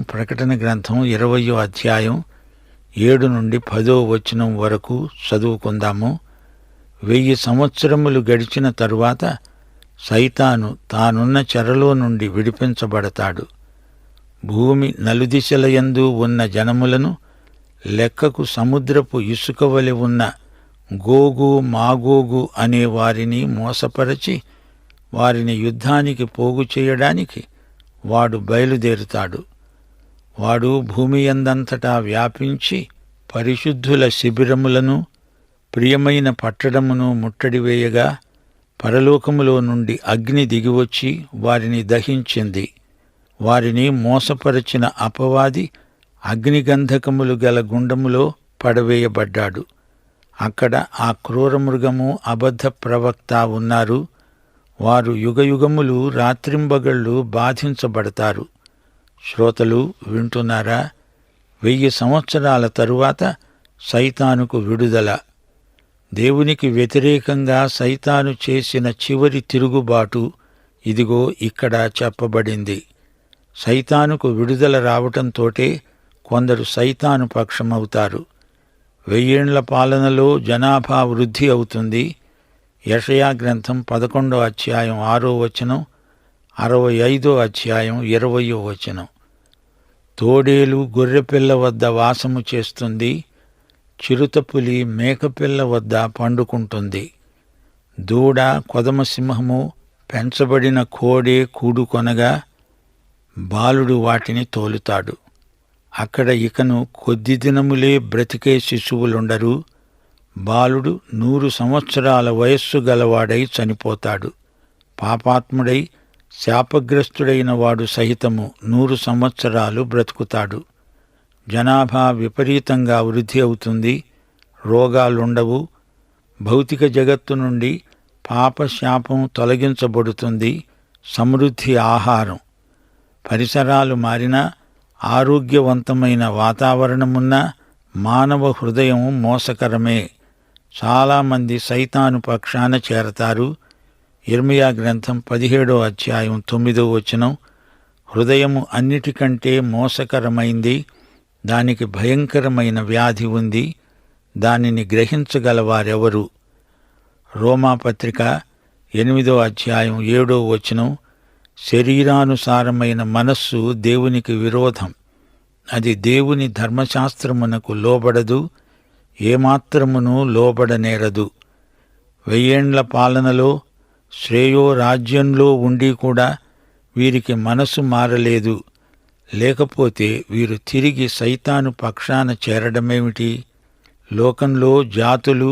ప్రకటన గ్రంథం 20వ అధ్యాయం 7 నుండి 10వ వచనం వరకు చదువుకుందాము. 1000 సంవత్సరములు గడిచిన తరువాత సైతాను తానున్న చెరలో నుండి విడిపించబడతాడు. భూమి నలుదిశలయందు ఉన్న జనములను లెక్కకు సముద్రపు ఇసుక వలె ఉన్న గోగు మాగోగు అనే వారిని మోసపరచి వారిని యుద్ధానికి పోగు చేయడానికి వాడు బయలుదేరుతాడు. వాడు భూమి యందంతటా వ్యాపించి పరిశుద్ధుల శిబిరములను ప్రియమైన పట్టణమును ముట్టడివేయగా పరలోకములో నుండి అగ్ని దిగివచ్చి వారిని దహించింది. వారిని మోసపరచిన అపవాది అగ్నిగంధకములు గల గుండములో పడవేయబడ్డాడు. అక్కడ ఆ క్రూరమృగము అబద్ధ ప్రవక్త ఉన్నారు. వారు యుగయుగములు రాత్రింబగళ్ళు బాధించబడతారు. శ్రోతలు వింటున్నారా? 1000 సంవత్సరాల తరువాత సైతానుకు విడుదల. దేవునికి వ్యతిరేకంగా సైతాను చేసిన చివరి తిరుగుబాటు ఇదిగో ఇక్కడ చెప్పబడింది. సైతానుకు విడుదల రావటంతోటే కొందరు సైతాను పక్షమవుతారు. 1000 ఏండ్ల పాలనలో జనాభా వృద్ధి అవుతుంది. యెషయా గ్రంథం 11వ అధ్యాయం 6వ వచనం, 65వ అధ్యాయం 20వ వచనం. తోడేలు గొర్రెపిల్ల వద్ద వాసము చేస్తుంది, చిరుతపులి మేకపిల్ల వద్ద పండుకుంటుంది. దూడ కొదమసింహము పెంచబడిన కోడే కూడుకొనగా బాలుడు వాటిని తోలుతాడు. అక్కడ ఇకను కొద్ది దినములే బ్రతికే శిశువులుండరు. బాలుడు 100 సంవత్సరాల వయస్సు గలవాడై చనిపోతాడు. పాపాత్ముడై శాపగ్రస్తుడైన వాడు సహితము 100 సంవత్సరాలు బ్రతుకుతాడు. జనాభా విపరీతంగా వృద్ధి అవుతుంది. రోగాలుండవు. భౌతిక జగత్తు నుండి పాపశాపం తొలగించబడుతుంది. సమృద్ధి ఆహారం. పరిసరాలు మారినా, ఆరోగ్యవంతమైన వాతావరణమున్నా మానవ హృదయం మోసకరమే. చాలామంది సైతాను పక్షాన చేరతారు. యిర్మీయా గ్రంథం 17వ అధ్యాయం 9వ వచనం. హృదయము అన్నిటికంటే మోసకరమైంది, దానికి భయంకరమైన వ్యాధి ఉంది, దానిని గ్రహించగలవారెవరు? రోమాపత్రిక 8వ అధ్యాయం 7వ వచనం. శరీరానుసారమైన మనస్సు దేవునికి విరోధం. అది దేవుని ధర్మశాస్త్రమునకు లోబడదు, ఏమాత్రమును లోబడనేరదు. 1000 ఏండ్ల పాలనలో శ్రేయో రాజ్యంలో ఉండి కూడా వీరికి మనసు మారలేదు. లేకపోతే వీరు తిరిగి సైతాను పక్షాన చేరడమేమిటి? లోకంలో జాతులు,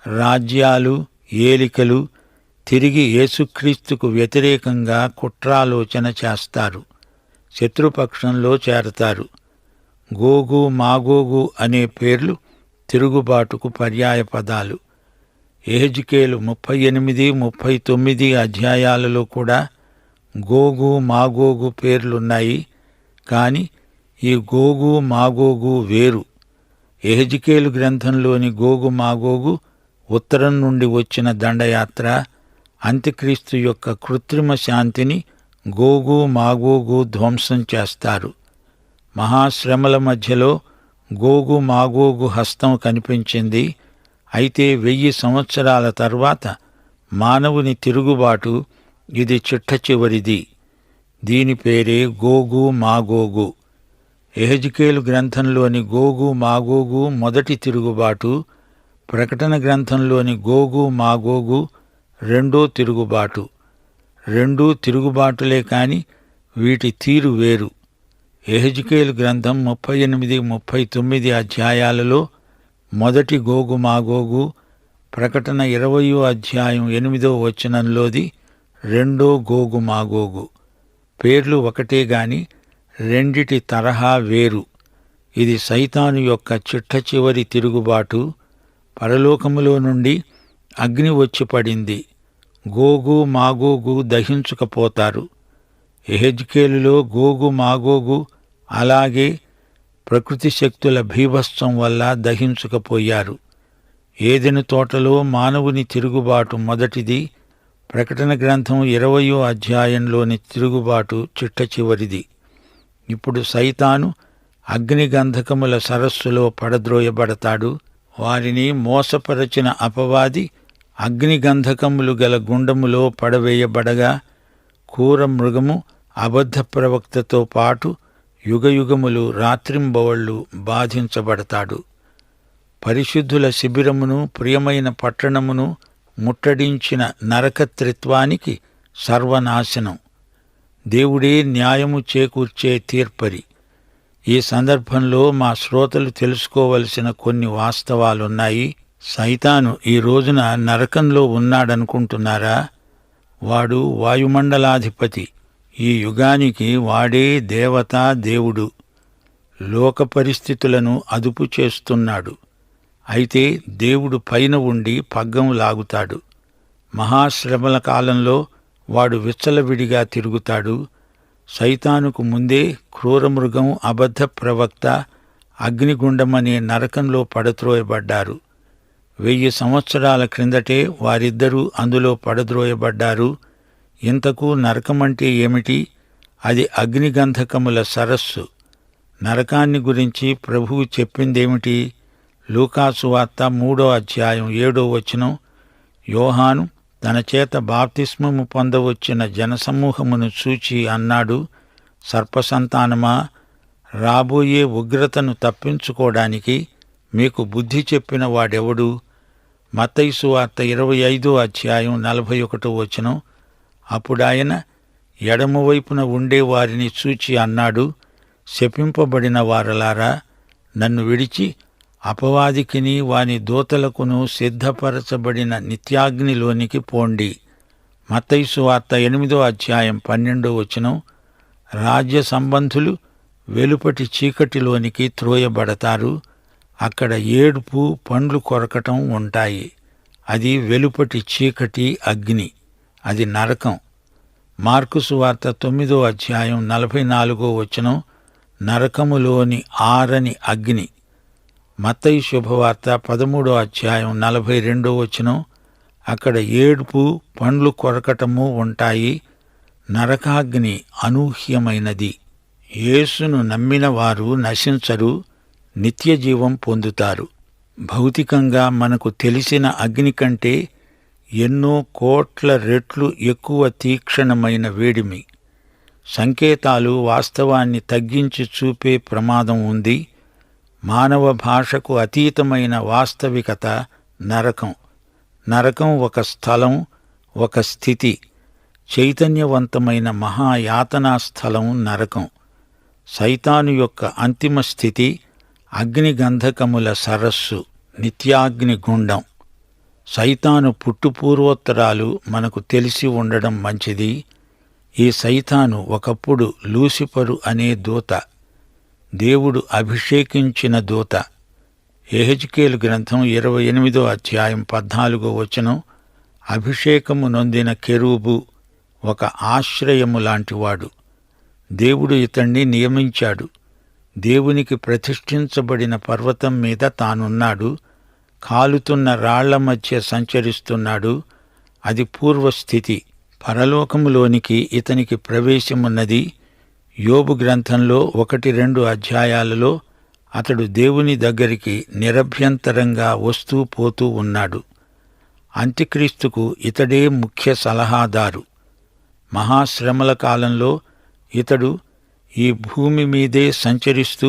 రాజ్యాలు, ఏలికలు తిరిగి యేసుక్రీస్తుకు వ్యతిరేకంగా కుట్రాలోచన చేస్తారు. శత్రుపక్షంలో చేరతారు. గోగు మాగోగు అనే పేర్లు తిరుగుబాటుకు పర్యాయ పదాలు. యెహెజ్కేలు 38, 39 అధ్యాయాలలో కూడా గోగు మాగోగు పేర్లున్నాయి. కాని ఈ గోగు మాగోగు వేరు. యెహెజ్కేలు గ్రంథంలోని గోగు మాగోగు ఉత్తరం నుండి వచ్చిన దండయాత్ర. అంత్యక్రీస్తు యొక్క కృత్రిమ శాంతిని గోగు మాగోగు ధ్వంసం చేస్తారు. మహాశ్రమల మధ్యలో గోగు మాగోగు హస్తం కనిపించింది. అయితే 1000 సంవత్సరాల తర్వాత మానవుని తిరుగుబాటు ఇది చిట్ట చివరిది. దీని పేరే గోగు మాగోగు. యెహెజ్కేలు గ్రంథంలోని గోగు మాగోగు మొదటి తిరుగుబాటు. ప్రకటన గ్రంథంలోని గోగు మాగోగు రెండో తిరుగుబాటు. రెండూ తిరుగుబాటులే కాని వీటి తీరు వేరు. యెహెజ్కేలు గ్రంథం 38, 39 అధ్యాయాలలో మొదటి గోగు మాగోగు, ప్రకటన 20వ అధ్యాయం 8వ వచనంలోది రెండో గోగు మాగోగు. పేర్లు ఒకటే గాని రెండిటి తరహా వేరు. ఇది సైతాను యొక్క చిట్ట చివరి తిరుగుబాటు. పరలోకములో నుండి అగ్ని వచ్చి పడింది. గోగు మాగోగు దహించుకపోతారు. యెహెజ్కేలులో గోగు మాగోగు అలాగే ప్రకృతి శక్తుల భీభత్సం వల్ల దహించుకపోయారు. ఏదెను తోటలో మానవుని తిరుగుబాటు మొదటిది. ప్రకటన గ్రంథం 20వ అధ్యాయంలోని తిరుగుబాటు చిట్ట చివరిది. ఇప్పుడు సైతాను అగ్నిగంధకముల సరస్సులో పడద్రోయబడతాడు. వారిని మోసపరచిన అపవాది అగ్నిగంధకములు గల గుండములో పడవేయబడగా, క్రూర మృగము అబద్ధ ప్రవక్తతో పాటు యుగయుగములు రాత్రింబవళ్ళు బాధించబడతాడు. పరిశుద్ధుల శిబిరమును, ప్రియమైన పట్టణమును ముట్టడించిన నరకత్రిత్వానికి సర్వనాశనం. దేవుడే న్యాయము చేకూర్చే తీర్పరి. ఈ సందర్భంలో మా శ్రోతలు తెలుసుకోవలసిన కొన్ని వాస్తవాలున్నాయి. సైతాను ఈ రోజున నరకంలో ఉన్నాడనుకుంటున్నారా? వాడు వాయుమండలాధిపతి. ఈ యుగానికి వాడే దేవతా దేవుడు. లోక పరిస్థితులను అదుపు చేస్తున్నాడు. అయితే దేవుడు పైన ఉండి పగ్గం లాగుతాడు. మహాశ్రమల కాలంలో వాడు విచ్చలవిడిగా తిరుగుతాడు. సైతానుకు ముందే క్రూరమృగం, అబద్ధ ప్రవక్త అగ్నిగుండమనే నరకంలో పడద్రోయబడ్డారు. 1000 సంవత్సరాల క్రిందటే వారిద్దరూ అందులో పడద్రోయబడ్డారు. ఇంతకు నరకమంటే ఏమిటి? అది అగ్నిగంధకముల సరస్సు. నరకాన్ని గురించి ప్రభువు చెప్పిందేమిటి? లూకాసు వార్త 3వ అధ్యాయం 7వ వచనం. యోహాను తన చేత బాప్తిస్మము పొందవచ్చిన జనసమూహమును చూచి అన్నాడు, సర్పసంతానమా, రాబోయే ఉగ్రతను తప్పించుకోవడానికి మీకు బుద్ధి చెప్పిన వాడెవడు? మత్తయి సువార్త 25వ అధ్యాయం 41వ వచనం. అప్పుడాయన ఎడమవైపున ఉండే వారిని చూచి అన్నాడు, శపింపబడిన వారలారా, నన్ను విడిచి అపవాదికిని వాని దూతలకును సిద్ధపరచబడిన నిత్యాగ్నిలోనికి పోండి. మత్తయి సువార్త 8వ అధ్యాయం 12వ వచనం. రాజ్య సంబంధులు వెలుపటి చీకటిలోనికి త్రోయబడతారు. అక్కడ ఏడుపు, పండ్లు కొరకటం ఉంటాయి. అది వెలుపటి చీకటి, అగ్ని. అది నరకం. మార్కు సువార్త 9వ అధ్యాయం 44వ వచనం. నరకములోని ఆరని అగ్ని. మత్తయి శుభవార్త 13వ అధ్యాయం 42వ వచనం. అక్కడ ఏడుపు, పండ్లు కొరకటము ఉంటాయి. నరకాగ్ని అనూహ్యమైనది. యేసును నమ్మిన వారు నశించరు, నిత్యజీవం పొందుతారు. భౌతికంగా మనకు తెలిసిన అగ్ని కంటే ఎన్నో కోట్ల రెట్లు ఎక్కువ తీక్షణమైన వేడిమి. సంకేతాలు వాస్తవాన్ని తగ్గించి చూపే ప్రమాదం ఉంది. మానవ భాషకు అతీతమైన వాస్తవికత నరకం. నరకం ఒక స్థలం, ఒక స్థితి. చైతన్యవంతమైన మహాయాతనా స్థలం నరకం. సైతాను యొక్క అంతిమ స్థితి అగ్నిగంధకముల సరస్సు, నిత్యాగ్నిగుండం. సైతాను పుట్టుపూర్వోత్తరాలు మనకు తెలిసి ఉండడం మంచిది. ఈ సైతాను ఒకప్పుడు లూసిఫరు అనే దూత, దేవుడు అభిషేకించిన దూత. యెహెజ్కేలు గ్రంథం 28వ అధ్యాయం 14వ వచనం. అభిషేకము నొందిన కెరూబు, ఒక ఆశ్రయము లాంటివాడు. దేవుడు ఇతణ్ణి నియమించాడు. దేవునికి ప్రతిష్ఠించబడిన పర్వతం మీద తానున్నాడు. కాలుతున్న రాళ్ల మధ్య సంచరిస్తున్నాడు. అది పూర్వస్థితి. పరలోకములోనికి ఇతనికి ప్రవేశమున్నది. యోబు గ్రంథంలో 1-2 అధ్యాయాలలో అతడు దేవుని దగ్గరికి నిరభ్యంతరంగా వస్తూ పోతూ ఉన్నాడు. అంత్యక్రీస్తుకు ఇతడే ముఖ్య సలహాదారు. మహాశ్రమల కాలంలో ఇతడు ఈ భూమి మీదే సంచరిస్తూ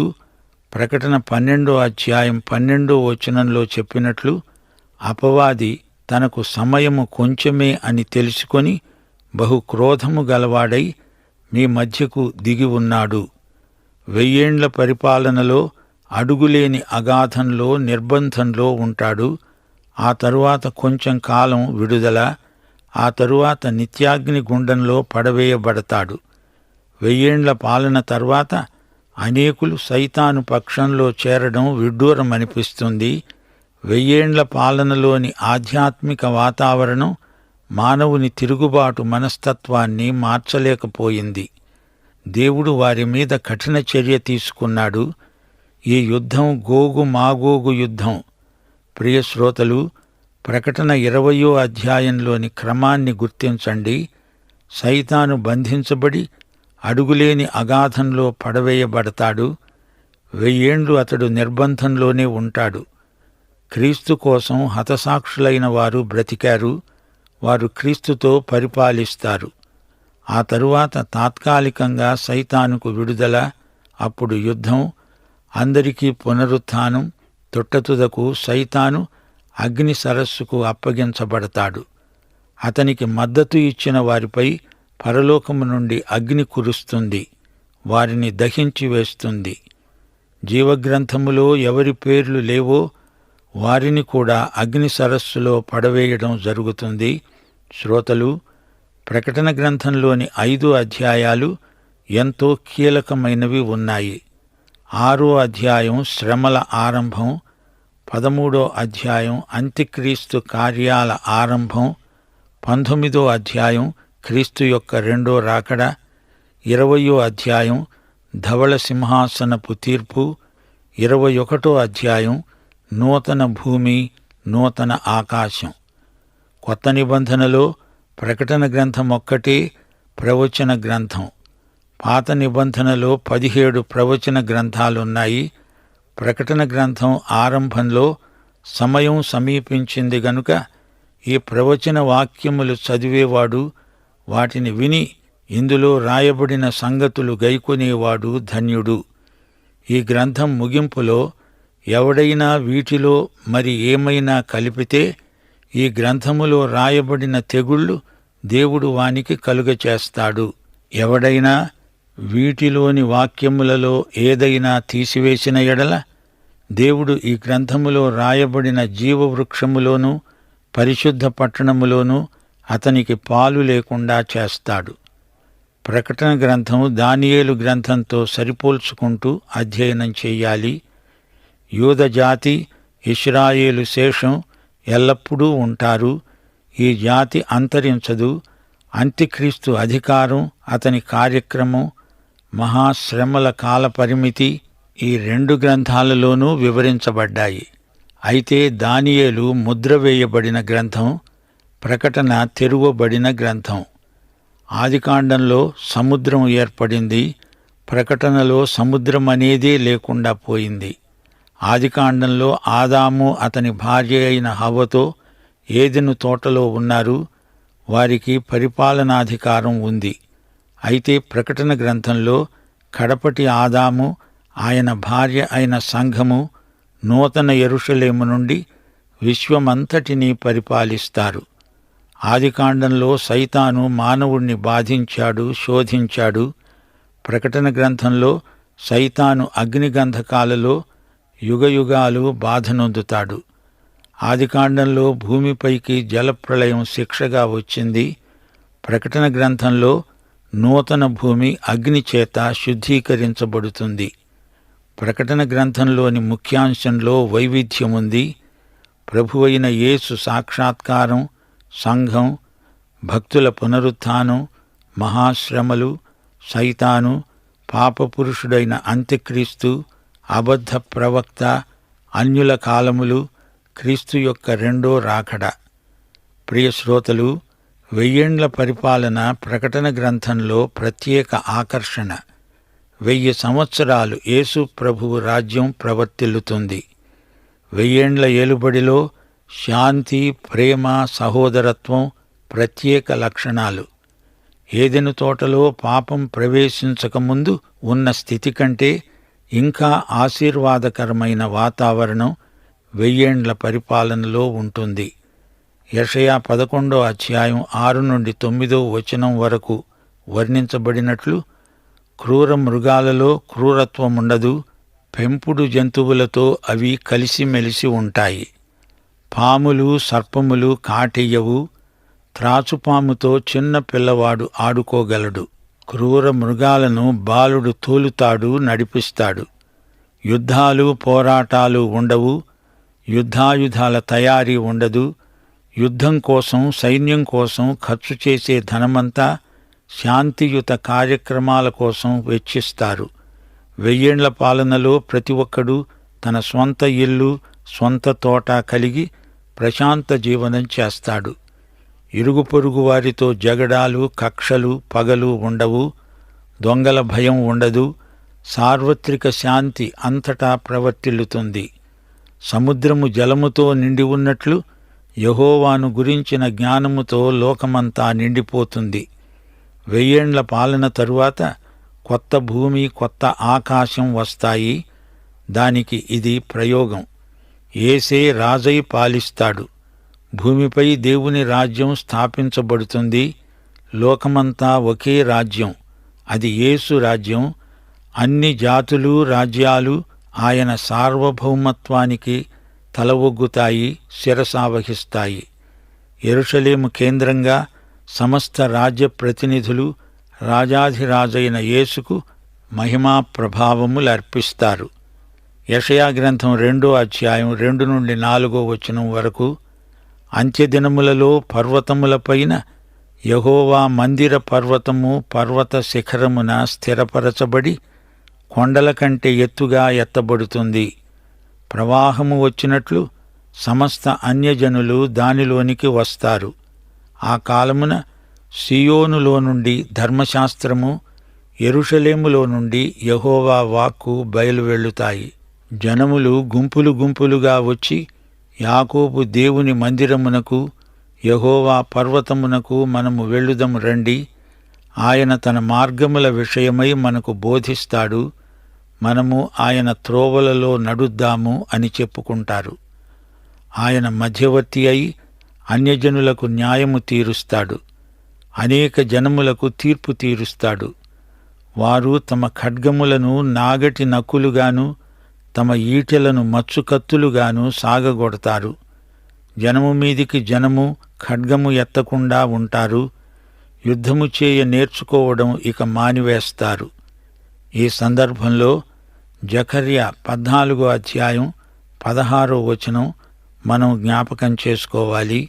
ప్రకటన 12వ అధ్యాయం 12వ వచనంలో చెప్పినట్లు అపవాది తనకు సమయము కొంచెమే అని తెలుసుకొని బహు క్రోధము గలవాడై మీ మధ్యకు దిగి ఉన్నాడు. 1000 ఏండ్ల పరిపాలనలో అడుగులేని అగాధంలో, నిర్బంధంలో ఉంటాడు. ఆ తరువాత కొంచెం కాలం విడుదల. ఆ తరువాత నిత్యాగ్ని గుండంలో పడవేయబడతాడు. 1000 ఏండ్ల పాలన తర్వాత అనేకులు సైతాను పక్షంలో చేరడం విడ్డూరమనిపిస్తుంది. 1000 ఏండ్ల పాలనలోని ఆధ్యాత్మిక వాతావరణం మానవుని తిరుగుబాటు మనస్తత్వాన్ని మార్చలేకపోయింది. దేవుడు వారి మీద కఠిన చర్య తీసుకున్నాడు. ఈ యుద్ధం గోగు మాగోగు యుద్ధం. ప్రియ శ్రోతలు, ప్రకటన 20వ అధ్యాయంలోని క్రమాన్ని గుర్తించండి. సైతాను బంధించబడి అడుగులేని అగాధంలో పడవేయబడతాడు. 1000 ఏండ్లు అతడు నిర్బంధంలోనే ఉంటాడు. క్రీస్తు కోసం హతసాక్షులైన వారు బ్రతికారు. వారు క్రీస్తుతో పరిపాలిస్తారు. ఆ తరువాత తాత్కాలికంగా సైతానుకు విడుదల, అప్పుడు యుద్ధం, అందరికీ పునరుత్థానం. తుట్టతుదకు సైతాను అగ్ని సరస్సుకు అప్పగించబడతాడు. అతనికి మద్దతు ఇచ్చిన వారిపై పరలోకము నుండి అగ్ని కురుస్తుంది, వారిని దహించి వేస్తుంది. జీవగ్రంథములో ఎవరి పేర్లు లేవో వారిని కూడా అగ్ని సరస్సులో పడవేయడం జరుగుతుంది. శ్రోతలు, ప్రకటన గ్రంథంలోని 5 అధ్యాయాలు ఎంతో కీలకమైనవి ఉన్నాయి. 6వ అధ్యాయం శ్రమల ఆరంభం, 13వ అధ్యాయం అంత్యక్రీస్తు కార్యాల ఆరంభం, 19వ అధ్యాయం క్రీస్తు యొక్క రెండో రాకడ, 20వ అధ్యాయం ధవళ సింహాసనపు తీర్పు, 21వ అధ్యాయం నూతన భూమి, నూతన ఆకాశం. కొత్త నిబంధనలో ప్రకటన గ్రంథం ఒక్కటే ప్రవచన గ్రంథం. పాత నిబంధనలో 17 ప్రవచన గ్రంథాలున్నాయి. ప్రకటన గ్రంథం ఆరంభంలో సమయం సమీపించింది గనుక ఈ ప్రవచన వాక్యములు చదివేవాడు, వాటిని విని ఇందులో రాయబడిన సంగతులు గైకొనేవాడు ధన్యుడు. ఈ గ్రంథం ముగింపులో ఎవడైనా వీటిలో మరి ఏమైనా కలిపితే ఈ గ్రంథములో రాయబడిన తెగుళ్ళు దేవుడు వానికి కలుగచేస్తాడు. ఎవడైనా వీటిలోని వాక్యములలో ఏదైనా తీసివేసిన ఎడల దేవుడు ఈ గ్రంథములో రాయబడిన జీవవృక్షములోనూ పరిశుద్ధ పట్టణములోనూ అతనికి పాలు లేకుండా చేస్తాడు. ప్రకటన గ్రంథం దానియేలు గ్రంథంతో సరిపోల్చుకుంటూ అధ్యయనం చెయ్యాలి. యూదజాతి, ఇశ్రాయేలు శేషం ఎల్లప్పుడూ ఉంటారు. ఈ జాతి అంతరించదు. అంత్యక్రీస్తు అధికారం, అతని కార్యక్రమం, మహాశ్రమల కాల పరిమితి ఈ 2 గ్రంథాలలోనూ వివరించబడ్డాయి. అయితే దానియేలు ముద్ర వేయబడిన గ్రంథం, ప్రకటన తెరువబడిన గ్రంథం. ఆదికాండంలో సముద్రం ఏర్పడింది, ప్రకటనలో సముద్రం అనేదే లేకుండా పోయింది. ఆదికాండంలో ఆదాము అతని భార్య అయిన హవ్వతో ఏదెను తోటలో ఉన్నారు. వారికి పరిపాలనాధికారం ఉంది. అయితే ప్రకటన గ్రంథంలో కడపటి ఆదాము, ఆయన భార్య అయిన సంఘము నూతన యెరూషలేము నుండి విశ్వమంతటినీ పరిపాలిస్తారు. ఆదికాండంలో సైతాను మానవుణ్ణి బాధించాడు, శోధించాడు. ప్రకటన గ్రంథంలో సైతాను అగ్నిగంధకాలలో యుగయుగాలు బాధనొందుతాడు. ఆదికాండంలో భూమిపైకి జలప్రళయం శిక్షగా వచ్చింది. ప్రకటన గ్రంథంలో నూతన భూమి అగ్ని చేత శుద్ధీకరించబడుతుంది. ప్రకటన గ్రంథంలోని ముఖ్యాంశంలో వైవిధ్యముంది. ప్రభువైన యేసు సాక్షాత్కారం, సంఘం, భక్తుల పునరుత్థానం, మహాశ్రమలు, సైతాను, పాపపురుషుడైన అంత్యక్రీస్తు, అబద్ధ ప్రవక్త, అన్యుల కాలములు, క్రీస్తు యొక్క రెండో రాకడ. ప్రియ శ్రోతలు, 1000 ఏండ్ల పరిపాలన ప్రకటన గ్రంథంలో ప్రత్యేక ఆకర్షణ. 1000 సంవత్సరాలు యేసు ప్రభువు రాజ్యం ప్రవర్తిల్లుతుంది. 1000 ఏండ్ల ఏలుబడిలో శాంతి, ప్రేమ, సహోదరత్వం ప్రత్యేక లక్షణాలు. ఏదెను తోటలో పాపం ప్రవేశించకముందు ఉన్న స్థితి కంటే ఇంకా ఆశీర్వాదకరమైన వాతావరణం 1000 ఏండ్ల పరిపాలనలో ఉంటుంది. యెషయా 11వ అధ్యాయం 6 నుండి 9వ వచనం వరకు వర్ణించబడినట్లు క్రూర మృగాలలో క్రూరత్వముండదు, పెంపుడు జంతువులతో అవి కలిసిమెలిసి ఉంటాయి. పాములు, సర్పములు కాటెయ్యవు, త్రాచుపాముతో చిన్న పిల్లవాడు ఆడుకోగలడు. క్రూర మృగాలను బాలుడు తోలుతాడు, నడిపిస్తాడు. యుద్ధాలు, పోరాటాలు ఉండవు. యుద్ధాయుధాల తయారీ ఉండదు. యుద్ధం కోసం, సైన్యం కోసం ఖర్చు చేసే ధనమంతా శాంతియుత కార్యక్రమాల కోసం వెచ్చిస్తారు. 1000 ఏండ్ల పాలనలో ప్రతి ఒక్కడూ తన స్వంత ఇల్లు, స్వంత తోట కలిగి ప్రశాంత జీవనం చేస్తాడు. ఇరుగు పొరుగు వారితో జగడాలు, కక్షలు, పగలు ఉండవు. దొంగల భయం ఉండదు. సార్వత్రిక శాంతి అంతటా ప్రవర్తిల్లుతుంది. సముద్రము జలముతో నిండి ఉన్నట్లు యెహోవాను గురించిన జ్ఞానముతో లోకమంతా నిండిపోతుంది. 1000 ఏండ్ల పాలన తరువాత కొత్త భూమి, కొత్త ఆకాశం వస్తాయి. దానికి ఇది ప్రయోగం. యేసే రాజై పాలిస్తాడు. భూమిపై దేవుని రాజ్యం స్థాపించబడుతుంది. లోకమంతా ఒకే రాజ్యం. అది యేసు రాజ్యం. అన్ని జాతులు, రాజ్యాలు ఆయన సార్వభౌమత్వానికి తల ఒగ్గుతాయి, శిరసావహిస్తాయి. యెరూషలేము కేంద్రంగా సమస్త రాజ్య ప్రతినిధులు రాజాధిరాజైన యేసుకు మహిమా ప్రభావములర్పిస్తారు. యెషయా గ్రంథం 2వ అధ్యాయం 2 నుండి 4వ వచనం వరకు, అంత్యదినములలో పర్వతములపైన యెహోవా మందిర పర్వతము పర్వత శిఖరమున స్థిరపరచబడి కొండల కంటే ఎత్తుగా ఎత్తబడుతుంది. ప్రవాహము వచ్చినట్లు సమస్త అన్యజనులు దానిలోనికి వస్తారు. ఆ కాలమున సీయోనులో నుండి ధర్మశాస్త్రము, యెరూషలేములో నుండి యెహోవా వాక్కు బయలువెళ్ళుతాయి. జనములు గుంపులు గుంపులుగా వచ్చి యాకోబు దేవుని మందిరమునకు, యెహోవా పర్వతమునకు మనము వెళ్ళుదము రండి. ఆయన తన మార్గముల విషయమై మనకు బోధిస్తాడు. మనము ఆయన త్రోవలలో నడుద్దాము అని చెప్పుకుంటారు. ఆయన మధ్యవర్తి అయి అన్యజనులకు న్యాయము తీరుస్తాడు. అనేక జనములకు తీర్పు తీరుస్తాడు. వారు తమ ఖడ్గములను నాగటి నక్కులుగాను తమ ఈటెలను మచ్చుకత్తులుగాను సాగగొడతారు. జనము మీదికి జనము ఖడ్గము ఎత్తకుండా ఉంటారు. యుద్ధము చేయ నేర్చుకోవడం ఇక మానివేస్తారు. ఈ సందర్భంలో జకర్యా 14వ అధ్యాయం 16వ వచనం మనం జ్ఞాపకం చేసుకోవాలి.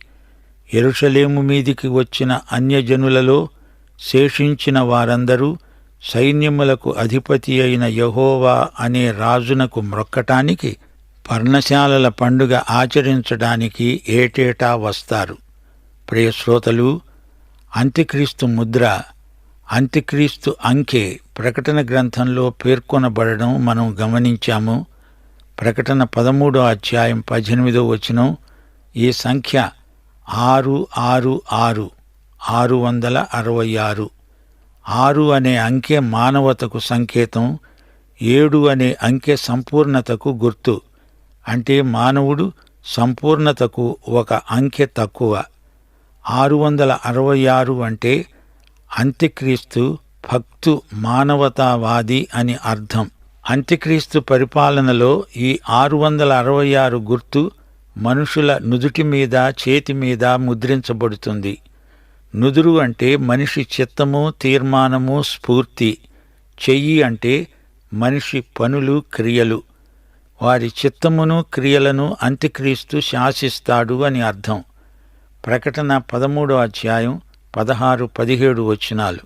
యెరూషలేము మీదికి వచ్చిన అన్యజనులలో శేషించిన వారందరూ సైన్యములకు అధిపతి అయిన యెహోవా అనే రాజునకు మ్రొక్కటానికి, పర్ణశాలల పండుగ ఆచరించడానికి ఏటేటా వస్తారు. ప్రియశ్రోతలు, అంత్యక్రీస్తు ముద్ర, అంత్యక్రీస్తు అంకె ప్రకటన గ్రంథంలో పేర్కొనబడడం మనం గమనించాము. ప్రకటన 13వ అధ్యాయం 18వ వచనం, ఈ సంఖ్య 666, 666. 6 అనే అంకె మానవతకు సంకేతం. 7 అనే అంకె సంపూర్ణతకు గుర్తు. అంటే మానవుడు సంపూర్ణతకు ఒక అంకె తక్కువ. 666 అంటే అంత్యక్రీస్తు భక్తు మానవతావాది అని అర్థం. అంత్యక్రీస్తు పరిపాలనలో ఈ 666 గుర్తు మనుషుల నుదుటి మీద, చేతి మీద ముద్రించబడుతుంది. నుదురు అంటే మనిషి చిత్తము, తీర్మానము, స్ఫూర్తి. చెయ్యి అంటే మనిషి పనులు, క్రియలు. వారి చిత్తమును, క్రియలను అంత్యక్రీస్తు శాసిస్తాడు అని అర్థం. ప్రకటన 13వ అధ్యాయం 16, 17 వచనాలు.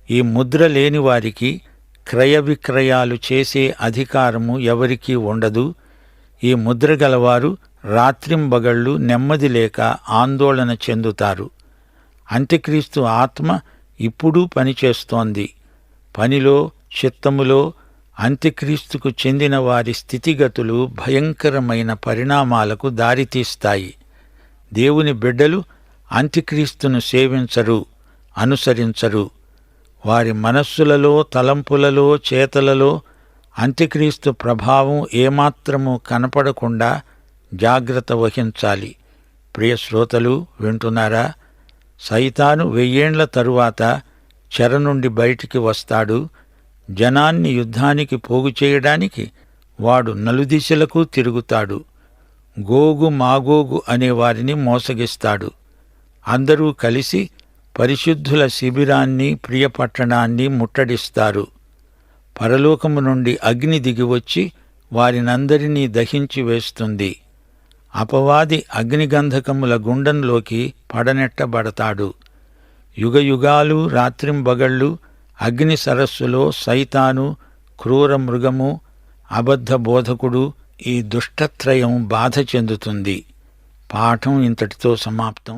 ఈ ముద్ర లేని వారికి క్రయ విక్రయాలు చేసే అధికారము ఎవరికీ ఉండదు. ఈ ముద్ర గలవారు రాత్రింబగళ్ళు నెమ్మది లేక ఆందోళన చెందుతారు. అంత్యక్రీస్తు ఆత్మ ఇప్పుడు పనిచేస్తోంది. పనిలో, చిత్తములో అంత్యక్రీస్తుకు చెందిన వారి స్థితిగతులు భయంకరమైన పరిణామాలకు దారితీస్తాయి. దేవుని బిడ్డలు అంత్యక్రీస్తును సేవించరు, అనుసరించరు. వారి మనస్సులలో, తలంపులలో, చేతలలో అంత్యక్రీస్తు ప్రభావం ఏమాత్రమూ కనపడకుండా జాగ్రత్త వహించాలి. ప్రియశ్రోతలు, వింటున్నారా? సైతాను 1000 ఏండ్ల తరువాత చెర నుండి బయటికి వస్తాడు. జనాన్ని యుద్ధానికి పోగు చేయడానికి వాడు నలుదిశలకు తిరుగుతాడు. గోగు మాగోగు అనే వారిని మోసగిస్తాడు. అందరూ కలిసి పరిశుద్ధుల శిబిరాన్ని, ప్రియపట్టణాన్ని ముట్టడిస్తారు. పరలోకము నుండి అగ్ని దిగివచ్చి వారినందరినీ దహించి వేస్తుంది. అపవాది అగ్నిగంధకముల గుండంలోకి పడనెట్టబడతాడు. యుగయుగాలు రాత్రింబగళ్ళు అగ్ని సరస్సులో సైతాను, క్రూర మృగము, అబద్ధ బోధకుడు, ఈ దుష్టత్రయం బాధ చెందుతుంది. పాఠం ఇంతటితో సమాప్తం.